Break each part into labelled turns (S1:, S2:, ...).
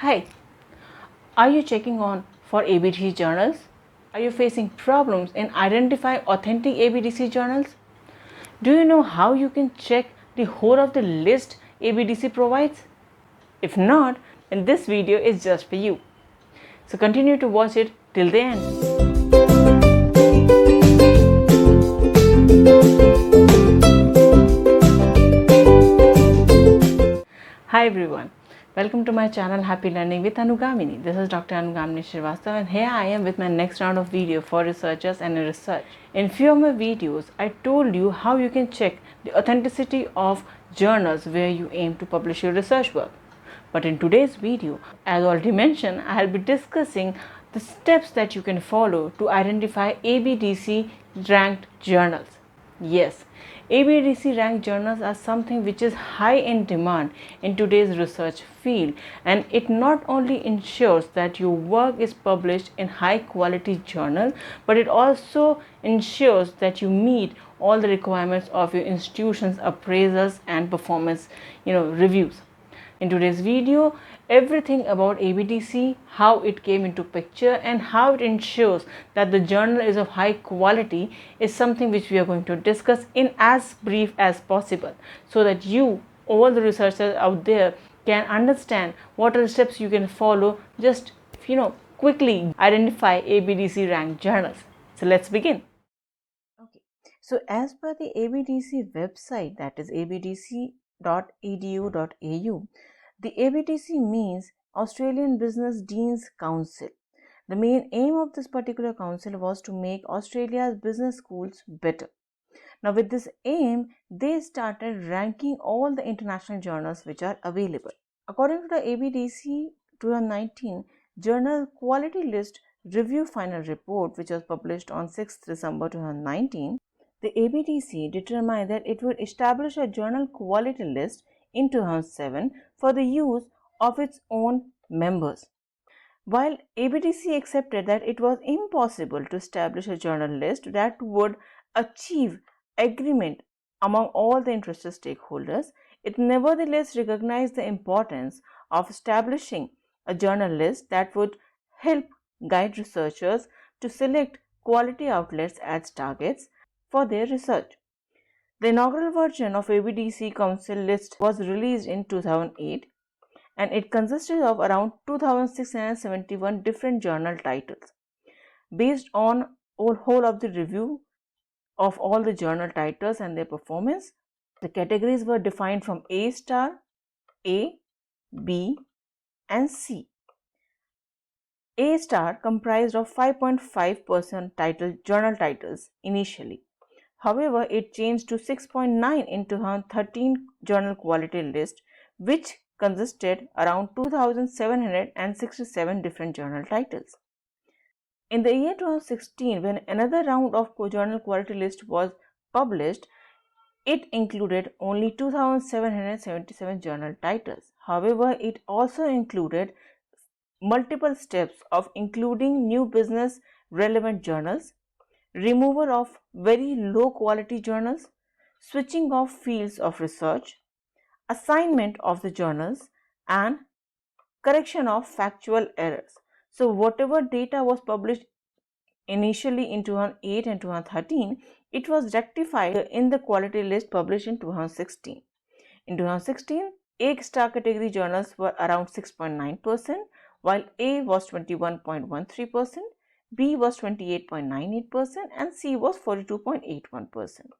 S1: Hi, are you checking on for ABDC journals? Are you facing problems in identifying authentic ABDC journals? Do you know how you can check the whole of the list ABDC provides? If not, then this video is just for you. So continue to watch it till the end. Hi everyone, welcome to my channel Happy Learning with Anugamini. This is Dr. Anugamini Srivastava and here I am with my next round of video for researchers and research. In few of my videos, I told you how you can check the authenticity of journals where you aim to publish your research work. But in today's video, as already mentioned, I will be discussing the steps that you can follow to identify ABDC ranked journals. Yes, ABDC ranked journals are something which is high in demand in today's research field, and it not only ensures that your work is published in high quality journal, but it also ensures that you meet all the requirements of your institution's appraisals and performance reviews. In today's video, everything about ABDC, how it came into picture and how it ensures that the journal is of high quality is something which we are going to discuss in as brief as possible, so that you, all the researchers out there, can understand what are the steps you can follow just quickly identify ABDC ranked journals. So let's begin. Okay, so as per the ABDC website, that is abdc.edu.au, the ABDC means Australian Business Deans Council. The main aim of this particular council was to make Australia's business schools better. Now, with this aim, they started ranking all the international journals which are available. According to the ABDC 2019 Journal Quality List Review Final Report, which was published on 6th December 2019, the ABDC determined that it would establish a journal quality list in 2007 for the use of its own members. While ABDC accepted that it was impossible to establish a journal list that would achieve agreement among all the interested stakeholders, it nevertheless recognized the importance of establishing a journal list that would help guide researchers to select quality outlets as targets for their research. The inaugural version of ABDC Council list was released in 2008, and it consisted of around 2671 different journal titles. Based on whole of the review of all the journal titles and their performance, the categories were defined from A star, A, B and C. A star comprised of 5.5% journal titles initially. However, it changed to 6.9 in 2013 journal quality list, which consisted around 2767 different journal titles. In the year 2016, when another round of journal quality list was published, it included only 2777 journal titles. However, it also included multiple steps of including new business relevant journals, removal of very low quality journals, switching off fields of research, assignment of the journals, and correction of factual errors. So whatever data was published initially in 2008 and 2013, it was rectified in the quality list published in 2016. In 2016, A star category journals were around 6.9%, while A was 21.13%, B was 28.98% and C was 42.81%.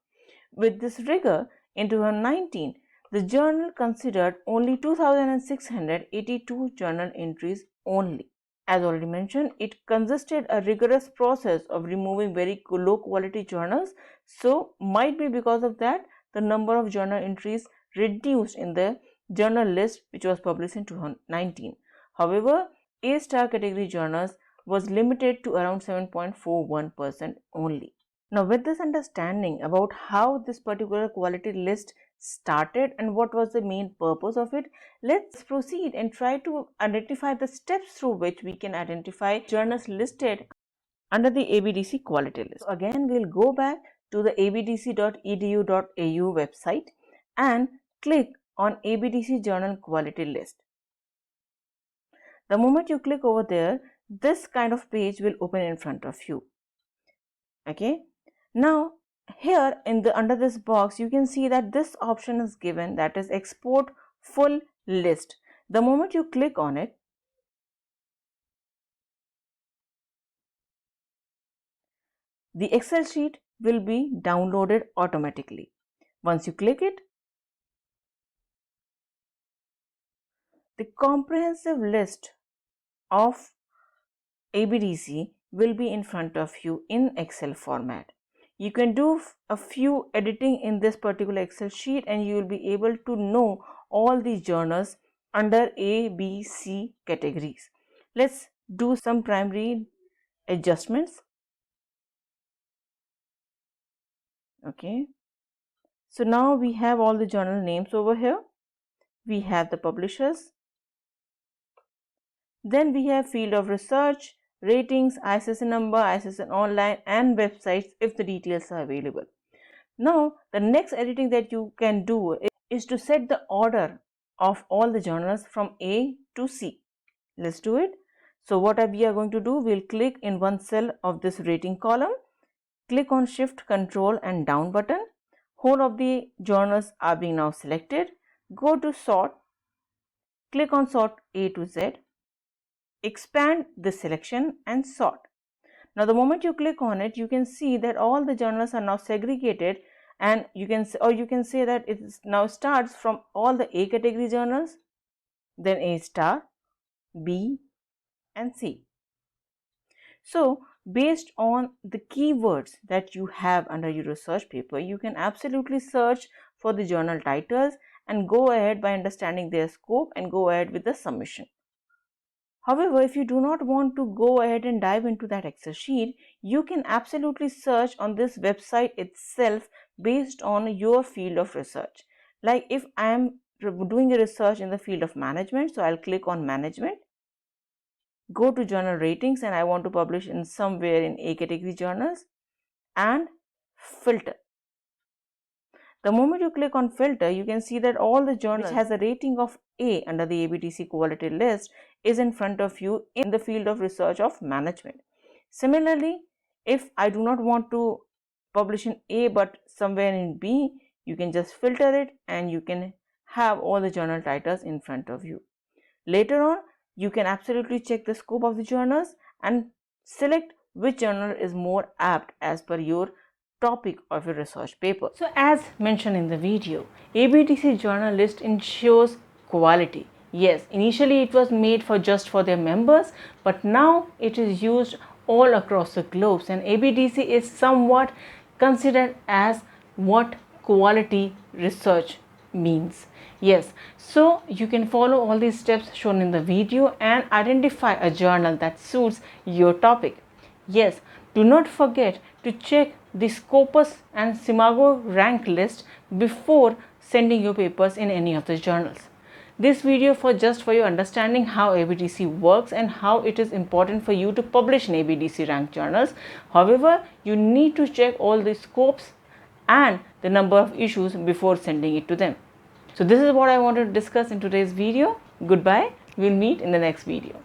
S1: With this rigor, in 2019, the journal considered only 2682 journal entries only. As already mentioned, it consisted a rigorous process of removing very low quality journals, so might be because of that the number of journal entries reduced in the journal list which was published in 2019. However, A star category journals was limited to around 7.41% only. Now, with this understanding about how this particular quality list started and what was the main purpose of it, let's proceed and try to identify the steps through which we can identify journals listed under the ABDC quality list. So again, we'll go back to the abdc.edu.au website and click on ABDC journal quality list. The moment you click over there, this kind of page will open in front of you. Okay, now here in the under this box you can see that this option is given, that is export full list. The moment you click on it, the Excel sheet will be downloaded automatically. Once you click it, the comprehensive list of ABDC will be in front of you in Excel format. You can do a few editing in this particular Excel sheet and you will be able to know all the journals under A, B, C categories. Let's do some primary adjustments. Okay, so now we have all the journal names over here. We have the publishers. Then we have field of research, ratings, ISSN number, ISSN online and websites if the details are available. Now the next editing that you can do is to set the order of all the journals from A to C. Let's do it. So what we are going to do, we'll click in one cell of this rating column, click on Shift, Control and down button. Whole of the journals are being now selected. Go to sort, click on sort A to Z, expand the selection and sort. Now the moment you click on it, you can see that all the journals are now segregated, and you can say that it now starts from all the A category journals, then A star, B and C. So based on the keywords that you have under your research paper, you can absolutely search for the journal titles and go ahead by understanding their scope and go ahead with the submission. However, if you do not want to go ahead and dive into that Excel sheet, you can absolutely search on this website itself based on your field of research. Like if I am doing a research in the field of management, so I'll click on management, go to journal ratings, and I want to publish in somewhere in A category journals, and filter. The moment you click on filter, you can see that all the journals which has a rating of A under the ABDC quality list is in front of you in the field of research of management. Similarly, if I do not want to publish in A but somewhere in B, you can just filter it and you can have all the journal titles in front of you. Later on, you can absolutely check the scope of the journals and select which journal is more apt as per your topic of your research paper. So as mentioned in the video, ABDC journal list ensures quality. Yes, initially it was made for just for their members, but now it is used all across the globe, and ABDC is somewhat considered as what quality research means. Yes, so you can follow all these steps shown in the video and identify a journal that suits your topic. Yes, do not forget to check the Scopus and Simago rank list before sending your papers in any of the journals. This video just for your understanding how ABDC works and how it is important for you to publish in ABDC ranked journals. However, you need to check all the scopes and the number of issues before sending it to them. So this is what I wanted to discuss in today's video. Goodbye. We'll meet in the next video.